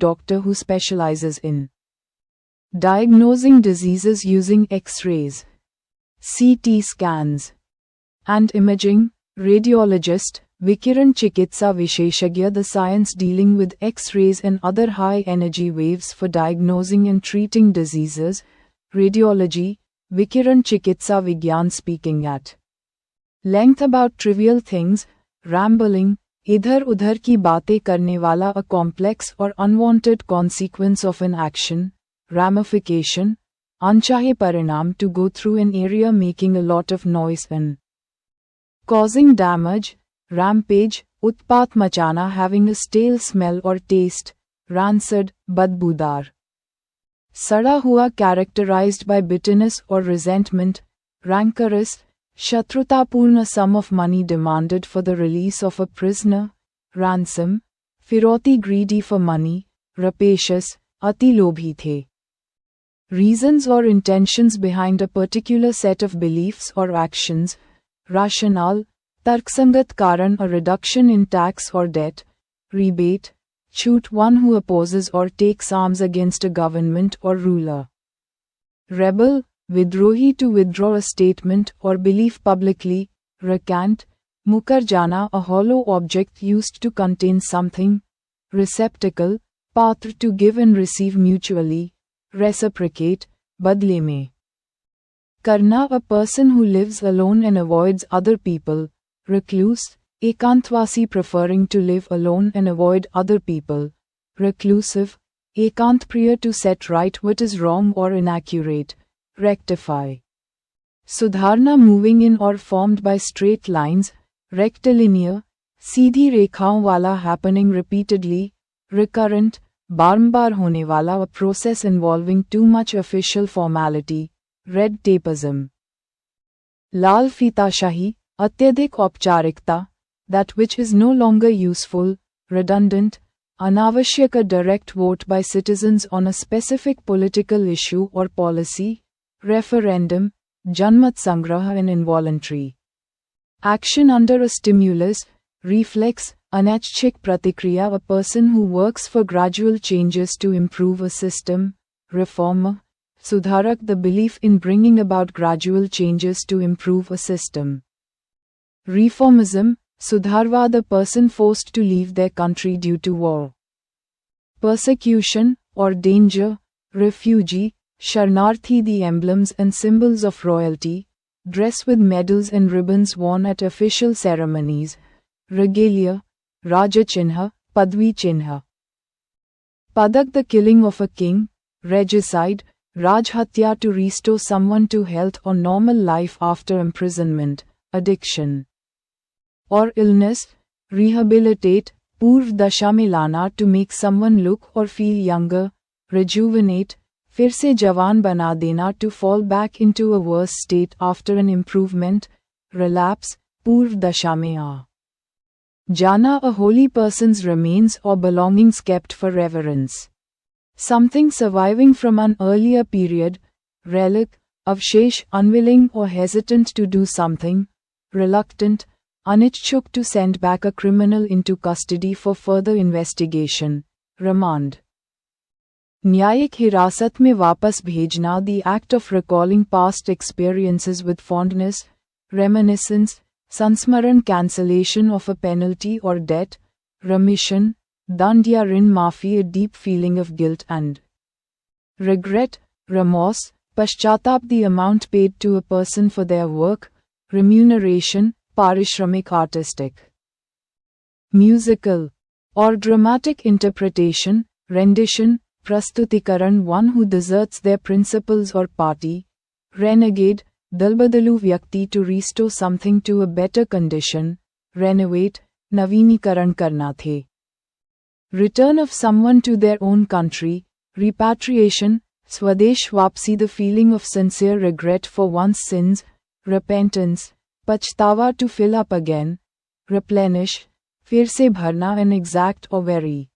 doctor who specializes in diagnosing diseases using X-rays, CT scans, and imaging. Radiologist, Vikiran Chikitsa Visheshagya, the science dealing with X-rays and other high-energy waves for diagnosing and treating diseases. Radiology, Vikiran Chikitsa Vigyan, speaking at length about trivial things, rambling, idhar udhar ki baatein karne wala, a complex or unwanted consequence of an action, ramification, anchahe parinam, to go through an area making a lot of noise and causing damage. Rampage, utpat machana, having a stale smell or taste, rancid, badbudar. Sada hua, characterized by bitterness or resentment. Rancorous, shatrutapurna, sum of money demanded for the release of a prisoner. Ransom, firoti, greedy for money. Rapacious, ati lobhi the. Reasons or intentions behind a particular set of beliefs or actions. Rationale, tarksangat karan, a reduction in tax or debt. Rebate, chhoot, one who opposes or takes arms against a government or ruler. Rebel, vidrohi, to withdraw a statement or belief publicly. Recant, mukar jana, a hollow object used to contain something. Receptacle, patra, to give and receive mutually. Reciprocate, badle mein. Karna, a person who lives alone and avoids other people. Recluse, ekantvasi, preferring to live alone and avoid other people. Reclusive, ekantpriya, to set right what is wrong or inaccurate. Rectify. Sudharna, moving in or formed by straight lines. Rectilinear, seedhi rekhaon wala, happening repeatedly. Recurrent, barambar hone wala, a process involving too much official formality. Red tapeism. Lal feetashahi, atyadhik aupcharikta, that which is no longer useful, redundant. Anavashyak, a direct vote by citizens on a specific political issue or policy. Referendum, janmat sangraha, an involuntary action under a stimulus. Reflex, anaichchik pratikriya, a person who works for gradual changes to improve a system. Reformer, sudharak, the belief in bringing about gradual changes to improve a system. Reformism, sudharva, the person forced to leave their country due to war. Persecution, or danger. Refugee, sharnarthi, the emblems and symbols of royalty. Dress with medals and ribbons worn at official ceremonies. Regalia, raja chinha, padvi chinha. Padak, the killing of a king. Regicide, rajhatya, to restore someone to health or normal life after imprisonment, addiction, or illness. Rehabilitate, purv dasha mein lana, to make someone look or feel younger. Rejuvenate, fir se jawan bana dena, to fall back into a worse state after an improvement. Relapse, purv dasha mein aa jana, a holy person's remains or belongings kept for reverence. Something surviving from an earlier period. Relic, avshesh, unwilling or hesitant to do something. Reluctant, anichchuk, to send back a criminal into custody for further investigation. Remand. Nyayik hirasat mein wapas bhejna, the act of recalling past experiences with fondness. Reminiscence, sansmaran, cancellation of a penalty or debt. Remission, dand ya rin maafi, a deep feeling of guilt and regret. Remorse, paschatap, the amount paid to a person for their work. Remuneration, parishramik, artistic, musical, or dramatic interpretation. Rendition, prastutikaran, one who deserts their principles or party. Renegade, dalbadalu vyakti, to restore something to a better condition. Renovate, navinikaran karna the, return of someone to their own country. Repatriation, swadesh vapsi, the feeling of sincere regret for one's sins. Repentance, pachtawa, to fill up again. Replenish, fir se bharna, an exact or very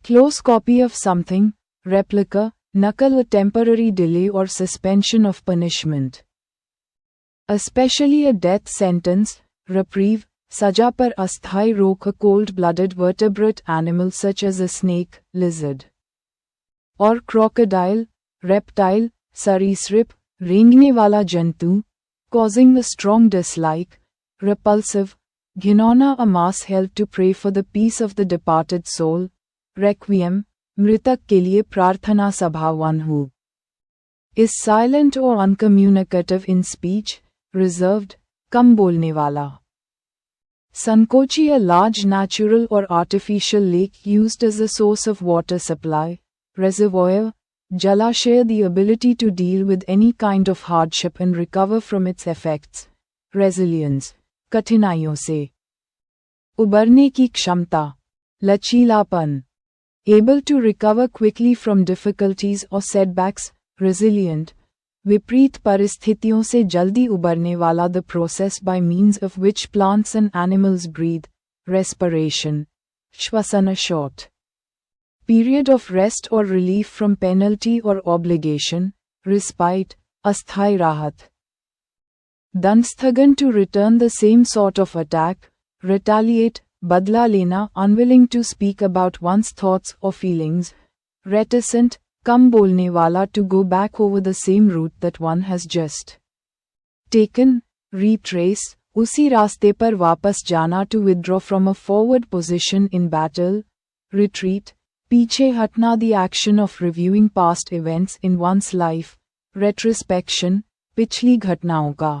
close copy of something. Replica, nakal, a temporary delay or suspension of punishment, especially a death sentence. Reprieve, सजा पर अस्थायी रोक, a cold-blooded vertebrate animal such as a snake, lizard. और crocodile, reptile, सरीसृप, रेंगने वाला जंतु, causing a strong dislike, repulsive, घिनौना, a mass held to pray for the peace of the departed soul, requiem, मृतक के लिए प्रार्थना सभा, one who is silent or uncommunicative in speech, reserved, कम बोलने वाला. संकोची, a large natural or artificial lake used as a source of water supply, reservoir, जलाशय, the ability to deal with any kind of hardship and recover from its effects, resilience, कठिनाइयों से उबरने की क्षमता, लचीलापन, able to recover quickly from difficulties or setbacks, resilient, विपरीत परिस्थितियों से जल्दी उबरने वाला, the process by means of which plants and animals breathe, respiration, श्वसन, a short period of rest or relief from penalty or obligation, respite, अस्थायी राहत. दंडस्थगन, to return the same sort of attack, retaliate, बदला लेना, unwilling to speak about one's thoughts or feelings, reticent, कम बोलने वाला, to go back over the same route that one has just taken, retrace, उसी रास्ते पर वापस जाना, to withdraw from a forward position in battle, retreat, पीछे हटना, the action of reviewing past events in one's life, retrospection, पिछली घटनाओं का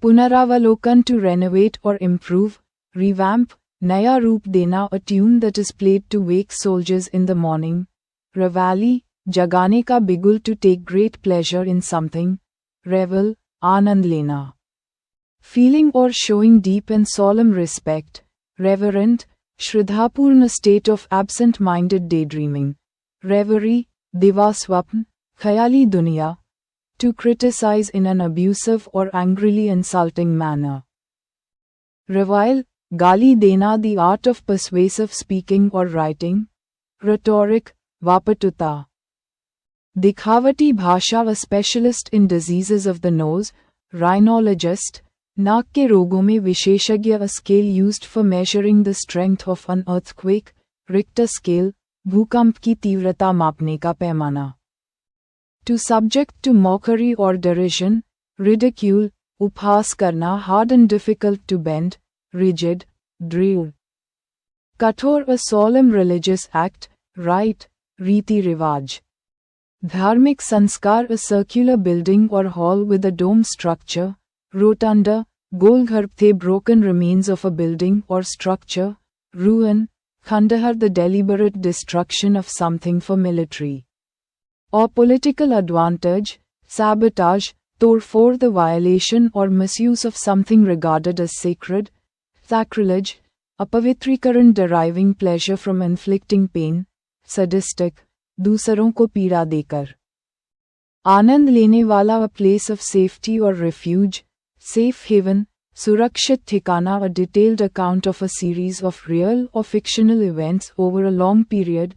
पुनरावलोकन, to renovate or improve, revamp, नया रूप देना, a tune that is played to wake soldiers in the morning, reveille, जगाने का बिगुल, to take great pleasure in something, revel, आनंद लेना, feeling or showing deep and solemn respect, reverent, श्रद्धापूर्ण, state of absent-minded daydreaming, reverie, दिवा स्वप्न, ख्याली दुनिया, to criticize in an abusive or angrily insulting manner, revile, गाली देना, the art of persuasive speaking or writing, rhetoric, वापटुता, दिखावटी भाषा, a specialist in diseases of the nose, rhinologist, नाक के रोगों में विशेषज्ञ, a scale used for measuring the strength of an earthquake, Richter scale, भूकंप की तीव्रता मापने का पैमाना. To subject to mockery or derision, ridicule, उपहास करना, hard and difficult to bend, rigid, dryl. कठोर, a solemn religious act, rite, रीति रिवाज. धार्मिक संस्कार, a circular building or hall with a dome structure, rotunda, गोल घर थे, broken remains of a building or structure, ruin, खंडहर, the deliberate destruction of something for military or political advantage, sabotage, तोड़फोड़, the violation or misuse of something regarded as sacred, sacrilege, अपवित्रीकरण, deriving pleasure from inflicting pain, sadistic, दूसरों को पीड़ा देकर आनंद लेने वाला, a place of safety or refuge, safe haven, सुरक्षित ठिकाना, a detailed account of a series of real or fictional events over a long period,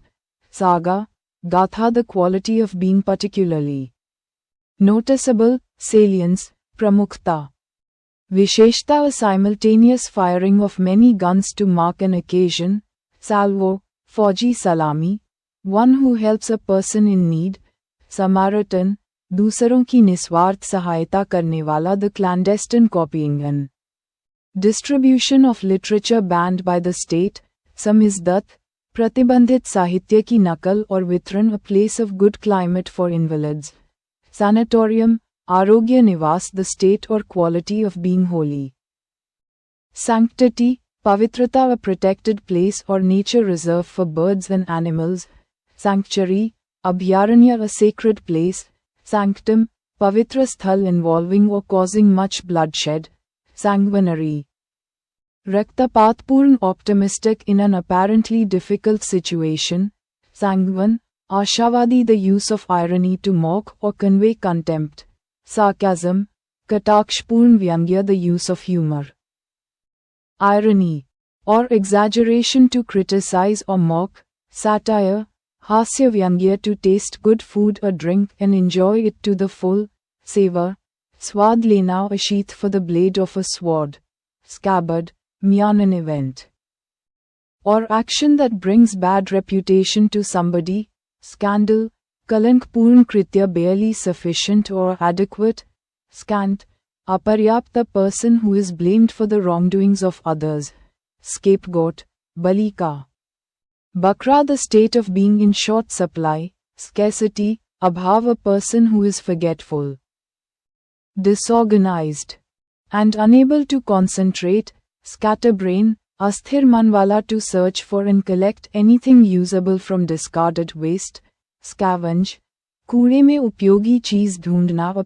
saga, गाथा, the quality of being particularly noticeable, salience, प्रमुखता, विशेषता, a simultaneous firing of many guns to mark an occasion, salvo, फौजी सलामी, one who helps a person in need, Samaritan, दूसरों की निस्वार्थ सहायता करने वाला, the clandestine copying and distribution of literature banned by the state, samizdat, प्रतिबंधित साहित्य की नकल और वितरण, a place of good climate for invalids, sanatorium, आरोग्य निवास, the state or quality of being holy, sanctity, पवित्रता, a protected place or nature reserve for birds and animals, sanctuary, abhyaranya, a sacred place, sanctum, पवित्र स्थल involving or causing much bloodshed, sanguinary, रक्तपातपूर्ण, optimistic in an apparently difficult situation, sanguine, आशावादी, the use of irony to mock or convey contempt, sarcasm, कटाक्षपूर्ण व्यंग्य, the use of humor, irony, or exaggeration to criticize or mock, satire, हास्य व्यंग्य, to taste good food or drink and enjoy it to the full, savor, स्वाद लेना, a sheath for the blade of a sword, scabbard, an event or action that brings bad reputation to somebody, scandal, kalankpurn kritya barely sufficient or adequate, scant, aparyapt the person who is blamed for the wrongdoings of others, scapegoat, balika. Bakra the state of being in short supply, scarcity, abhav a person who is forgetful, disorganized, and unable to concentrate, scatterbrain, asthir manwala to search for and collect anything usable from discarded waste, scavenge, कूड़े में उपयोगी चीज ढूंढना, a